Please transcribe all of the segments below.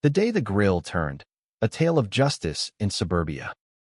The day the grill turned, a tale of justice in suburbia.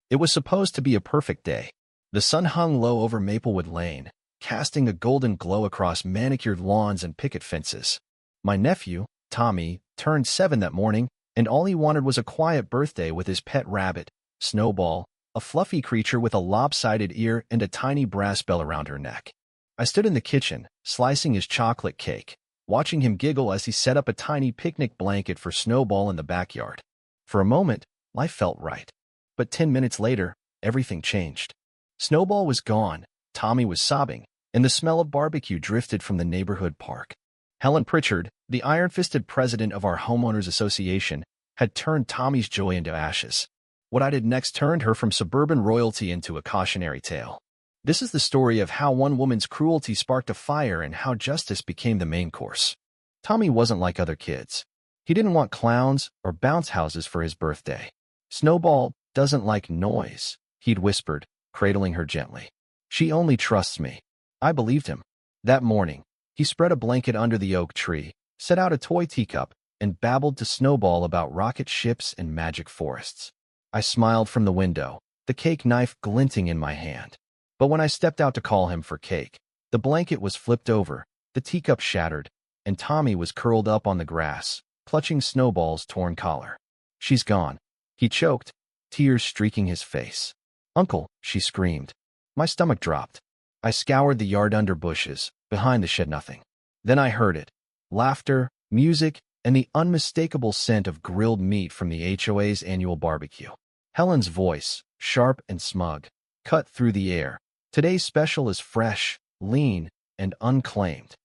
It was supposed to be a perfect day. The sun hung low over Maplewood Lane, casting a golden glow across manicured lawns and picket fences. My nephew, Tommy, turned 7 that morning, and all he wanted was a quiet birthday with his pet rabbit, Snowball, a fluffy creature with a lopsided ear and a tiny brass bell around her neck. I stood in the kitchen, slicing his chocolate cake, watching him giggle as he set up a tiny picnic blanket for Snowball in the backyard. For a moment, life felt right. But 10 minutes later, everything changed. Snowball was gone, Tommy was sobbing, and the smell of barbecue drifted from the neighborhood park. Helen Pritchard, the iron-fisted president of our homeowners association, had turned Tommy's joy into ashes. What I did next turned her from suburban royalty into a cautionary tale. This is the story of how one woman's cruelty sparked a fire and how justice became the main course. Tommy wasn't like other kids. He didn't want clowns or bounce houses for his birthday. Snowball doesn't like noise, he'd whispered, cradling her gently. She only trusts me. I believed him. That morning, he spread a blanket under the oak tree, set out a toy teacup, and babbled to Snowball about rocket ships and magic forests. I smiled from the window, the cake knife glinting in my hand. But when I stepped out to call him for cake, the blanket was flipped over, the teacup shattered, and Tommy was curled up on the grass, clutching Snowball's torn collar. She's gone, he choked, tears streaking his face. Uncle, she screamed. My stomach dropped. I scoured the yard under bushes, behind the shed nothing. Then I heard it. Laughter, music, and the unmistakable scent of grilled meat from the HOA's annual barbecue. Helen's voice, sharp and smug, cut through the air. Today's special is fresh, lean, and unclaimed.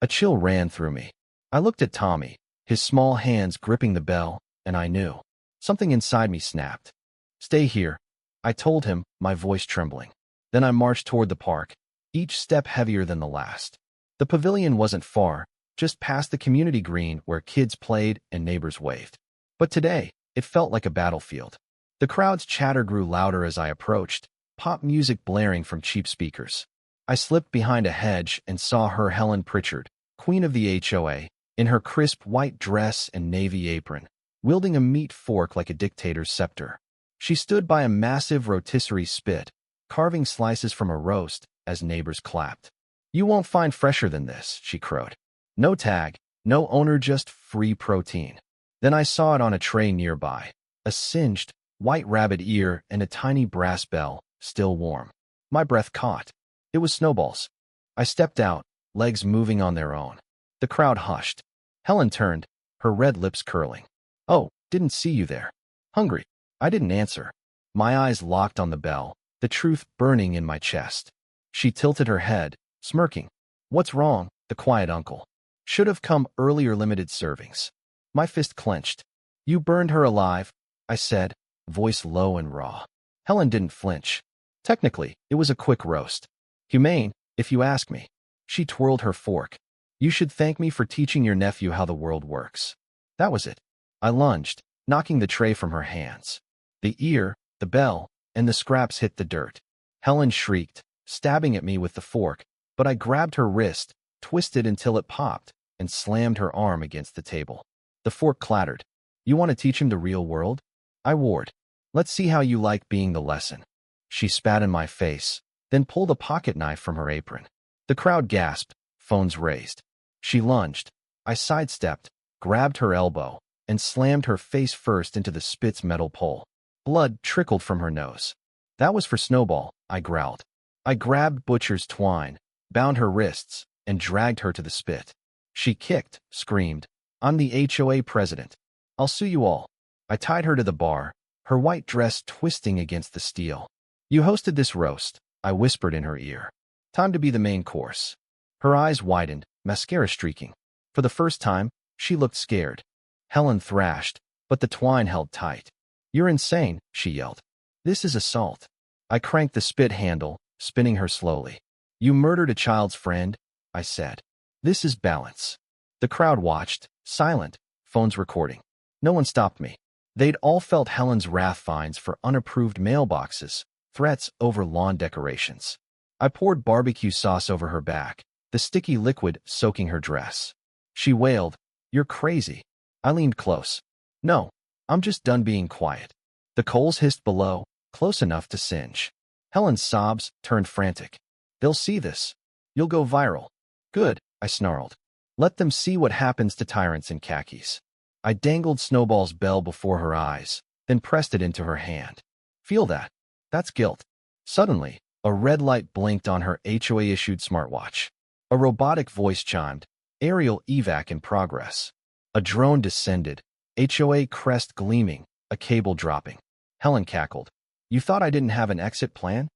A chill ran through me. I looked at Tommy, his small hands gripping the bell, and I knew. Something inside me snapped. Stay here, I told him, my voice trembling. Then I marched toward the park, each step heavier than the last. The pavilion wasn't far, just past the community green where kids played and neighbors waved. But today, it felt like a battlefield. The crowd's chatter grew louder as I approached, pop music blaring from cheap speakers. I slipped behind a hedge and saw her Helen Pritchard, queen of the HOA, in her crisp white dress and navy apron, wielding a meat fork like a dictator's scepter. She stood by a massive rotisserie spit, carving slices from a roast as neighbors clapped. You won't find fresher than this, she crowed. No tag, no owner, just free protein. Then I saw it on a tray nearby, a singed, white rabbit ear and a tiny brass bell, still warm. My breath caught. It was Snowball's. I stepped out, legs moving on their own. The crowd hushed. Helen turned, her red lips curling. Oh, didn't see you there. Hungry. I didn't answer. My eyes locked on the bell, the truth burning in my chest. She tilted her head, smirking. What's wrong? The quiet uncle. Should have come earlier, limited servings. My fist clenched. You burned her alive, I said, voice low and raw. Helen didn't flinch. Technically, it was a quick roast. Humane, if you ask me. She twirled her fork. You should thank me for teaching your nephew how the world works. That was it. I lunged, knocking the tray from her hands. The ear, the bell, and the scraps hit the dirt. Helen shrieked, stabbing at me with the fork, but I grabbed her wrist, twisted until it popped, and slammed her arm against the table. The fork clattered. You want to teach him the real world? I warred. Let's see how you like being the lesson. She spat in my face, then pulled a pocket knife from her apron. The crowd gasped, phones raised. She lunged. I sidestepped, grabbed her elbow, and slammed her face first into the spit's metal pole. Blood trickled from her nose. That was for Snowball, I growled. I grabbed butcher's twine, bound her wrists, and dragged her to the spit. She kicked, screamed. I'm the HOA president. I'll sue you all. I tied her to the bar, her white dress twisting against the steel. You hosted this roast, I whispered in her ear. Time to be the main course. Her eyes widened, mascara streaking. For the first time, she looked scared. Helen thrashed, but the twine held tight. You're insane, she yelled. This is assault. I cranked the spit handle, spinning her slowly. You murdered a child's friend, I said. This is balance. The crowd watched, silent, phones recording. No one stopped me. They'd all felt Helen's wrath, fines for unapproved mailboxes, threats over lawn decorations. I poured barbecue sauce over her back, the sticky liquid soaking her dress. She wailed, You're crazy. I leaned close. No, I'm just done being quiet. The coals hissed below, close enough to singe. Helen's sobs turned frantic. They'll see this. You'll go viral. Good, I snarled. Let them see what happens to tyrants in khakis. I dangled Snowball's bell before her eyes, then pressed it into her hand. Feel that? That's guilt. Suddenly, a red light blinked on her HOA-issued smartwatch. A robotic voice chimed, "Aerial evac in progress." A drone descended, HOA crest gleaming, a cable dropping. Helen cackled. You thought I didn't have an exit plan?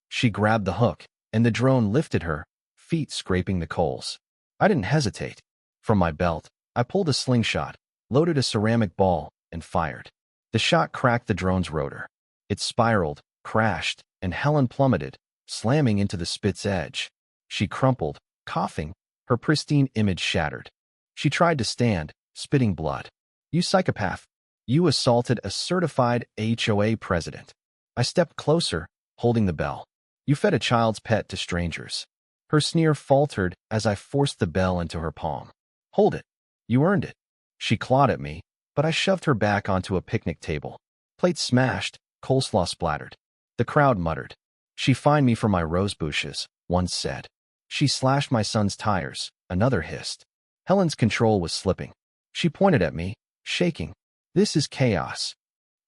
She grabbed the hook, and the drone lifted her, feet scraping the coals. I didn't hesitate. From my belt, I pulled a slingshot, loaded a ceramic ball, and fired. The shot cracked the drone's rotor. It spiraled, crashed, and Helen plummeted, slamming into the spit's edge. She crumpled, coughing, her pristine image shattered. She tried to stand, spitting blood. You psychopath. You assaulted a certified HOA president. I stepped closer, holding the bell. You fed a child's pet to strangers. Her sneer faltered as I forced the bell into her palm. Hold it. You earned it. She clawed at me, but I shoved her back onto a picnic table. Plates smashed, coleslaw splattered. The crowd muttered. She fined me for my rose bushes, one said. She slashed my son's tires, another hissed. Helen's control was slipping. She pointed at me, shaking. This is chaos.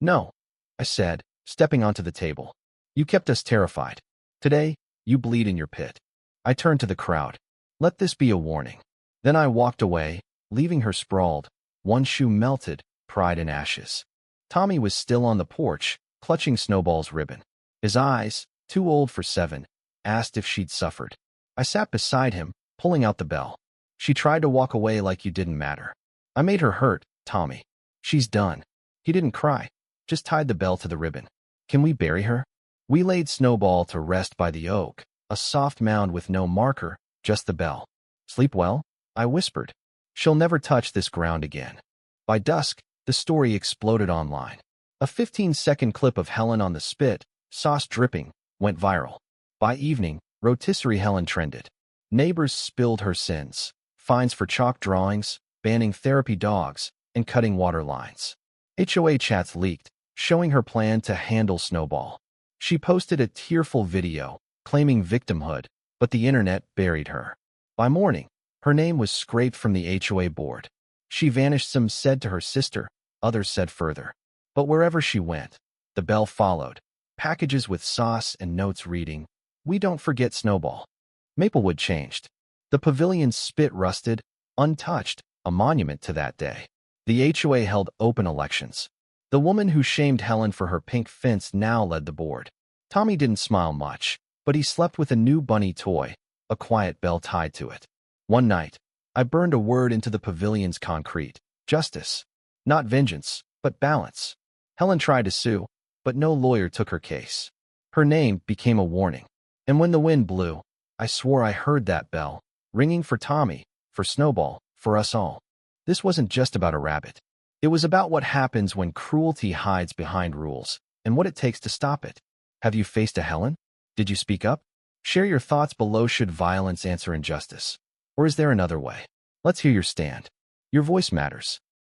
No, I said, stepping onto the table. You kept us terrified. Today, you bleed in your pit. I turned to the crowd. Let this be a warning. Then I walked away, leaving her sprawled, one shoe melted, pride in ashes. Tommy was still on the porch, clutching Snowball's ribbon. His eyes, too old for 7, asked if she'd suffered. I sat beside him, pulling out the bell. She tried to walk away like you didn't matter. I made her hurt, Tommy. She's done. He didn't cry, just tied the bell to the ribbon. Can we bury her? We laid Snowball to rest by the oak, a soft mound with no marker, just the bell. Sleep well? I whispered. She'll never touch this ground again. By dusk, the story exploded online. A 15-second clip of Helen on the spit, sauce dripping, went viral. By evening, rotisserie Helen trended. Neighbors spilled her sins, fines for chalk drawings, banning therapy dogs, and cutting water lines. HOA chats leaked, showing her plan to handle Snowball. She posted a tearful video, claiming victimhood, but the internet buried her. By morning, her name was scraped from the HOA board. She vanished, some said to her sister, others said further. But wherever she went, the bell followed, packages with sauce and notes reading, "We don't forget Snowball." Maplewood changed. The pavilion's spit rusted, untouched, a monument to that day. The HOA held open elections. The woman who shamed Helen for her pink fence now led the board. Tommy didn't smile much, but he slept with a new bunny toy, a quiet bell tied to it. One night, I burned a word into the pavilion's concrete. Justice. Not vengeance, but balance. Helen tried to sue, but no lawyer took her case. Her name became a warning. And when the wind blew, I swore I heard that bell, ringing for Tommy, for Snowball, for us all. This wasn't just about a rabbit. It was about what happens when cruelty hides behind rules, and what it takes to stop it. Have you faced a Helen? Did you speak up? Share your thoughts below. Should violence answer injustice? Or is there another way? Let's hear your stand. Your voice matters.